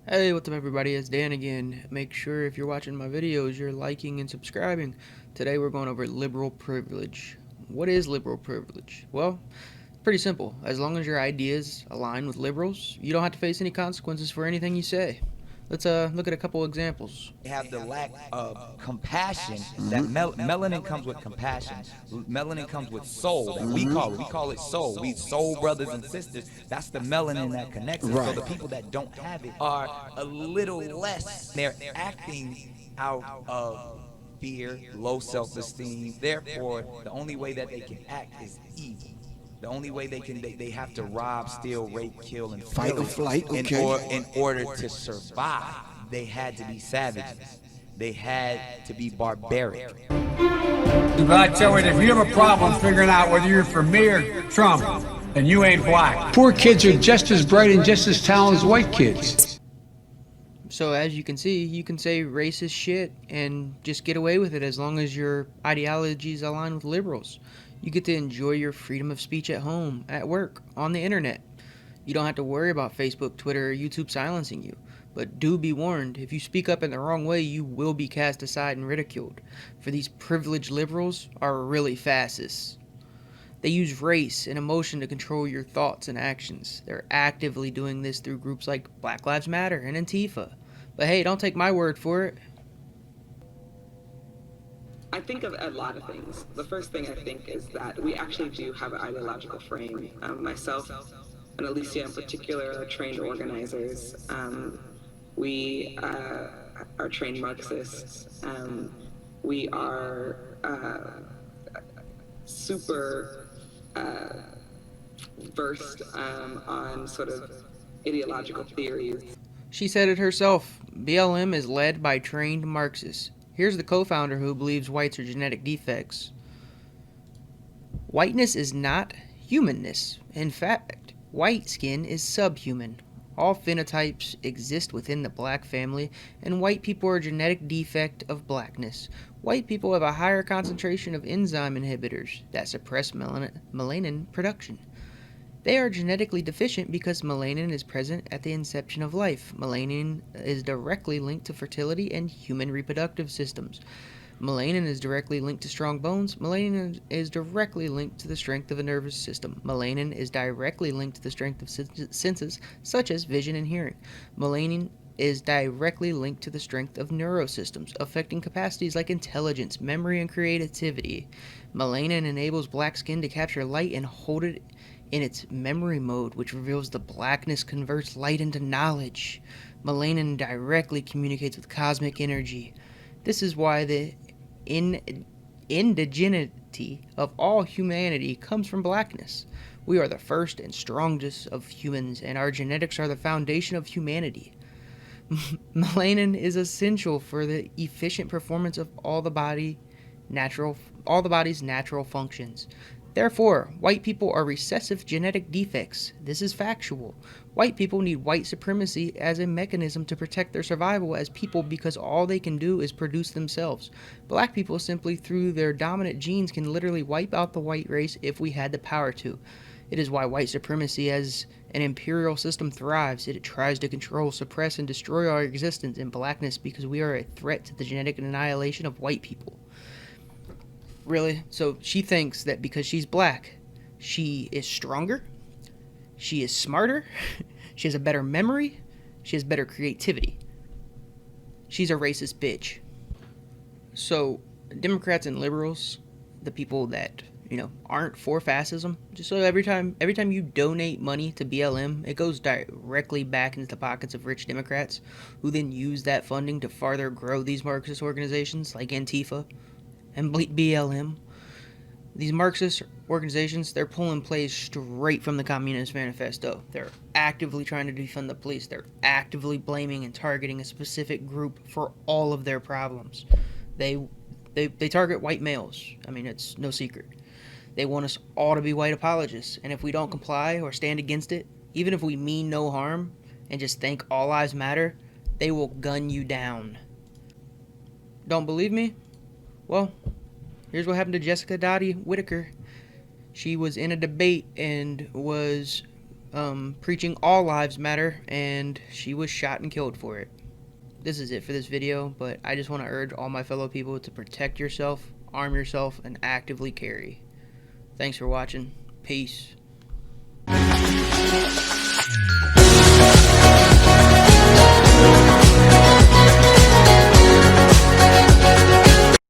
Hey, what's up everybody, it's Dan again. Make sure if you're watching my videos, you're liking and subscribing. Today we're going over liberal privilege. What is liberal privilege? Well, pretty simple. As long as your ideas align with liberals, you don't have to face any consequences for anything you say. Let's look at a couple examples. They have the lack of compassion. That melanin comes with compassion. Melanin comes with soul. That we call it soul. We soul brothers and sisters. That's the melanin that connects us. So the people that don't have it are a little less. They're acting out of fear, low self-esteem. Therefore, the only way that they can act is evil. The only way they have to rob, steal, rape, kill, and Fight or pillage flight, okay. in order to survive. They had to be savages. They had to be barbaric. But I tell you, if you have a problem figuring out whether you're for me or Trump, then you ain't black. Poor kids are just as bright and just as talented as white kids. So as you can see, you can say racist shit and just get away with it as long as your ideologies align with liberals. You get to enjoy your freedom of speech at home, at work, on the internet. You don't have to worry about Facebook, Twitter, or YouTube silencing you. But do be warned, if you speak up in the wrong way, you will be cast aside and ridiculed. For these privileged liberals are really fascists. They use race and emotion to control your thoughts and actions. They're actively doing this through groups like Black Lives Matter and ANTIFA. But hey, don't take my word for it. I think of a lot of things. The first thing I think is that we actually do have an ideological frame. Myself and Alicia in particular are trained organizers. We are trained Marxists. We are super versed on sort of ideological theories. She said it herself. BLM is led by trained Marxists. Here's the co-founder who believes whites are genetic defects. Whiteness is not humanness. In fact, white skin is subhuman. All phenotypes exist within the black family, and white people are a genetic defect of blackness. White people have a higher concentration of enzyme inhibitors that suppress melanin production. They are genetically deficient because melanin is present at the inception of life. Melanin is directly linked to fertility and human reproductive systems. Melanin is directly linked to strong bones. Melanin is directly linked to the strength of a nervous system. Melanin is directly linked to the strength of senses, such as vision and hearing. Melanin is directly linked to the strength of neurosystems, affecting capacities like intelligence, memory, and creativity. Melanin enables black skin to capture light and hold it in its memory mode, which reveals the blackness converts light into knowledge. Melanin directly communicates with cosmic energy. This is why the indigeneity of all humanity comes from blackness. We are the first and strongest of humans, and our genetics are the foundation of humanity. Melanin is essential for the efficient performance of all the body's natural functions. Therefore, white people are recessive genetic defects. This is factual. White people need white supremacy as a mechanism to protect their survival as people because all they can do is produce themselves. Black people simply through their dominant genes can literally wipe out the white race if we had the power to. It is why white supremacy as an imperial system thrives. It tries to control, suppress, and destroy our existence in blackness because we are a threat to the genetic annihilation of white people. Really? So she thinks that because she's black, she is stronger, she is smarter, she has a better memory, she has better creativity. She's a racist bitch. So Democrats and liberals, the people that, aren't for fascism, just so every time you donate money to BLM, it goes directly back into the pockets of rich Democrats who then use that funding to farther grow these Marxist organizations like Antifa and BLM. These Marxist organizations, they're pulling plays straight from the Communist Manifesto. They're actively trying to defund the police. They're actively blaming and targeting a specific group for all of their problems. They target white males. I mean, it's no secret. They want us all to be white apologists, and if we don't comply or stand against it, even if we mean no harm and just think all lives matter, they will gun you down. Don't believe me? Well, here's what happened to Jessica Dottie Whitaker. She was in a debate and was preaching all lives matter, and she was shot and killed for it. This is it for this video, but I just want to urge all my fellow people to protect yourself, arm yourself, and actively carry. Thanks for watching. Peace.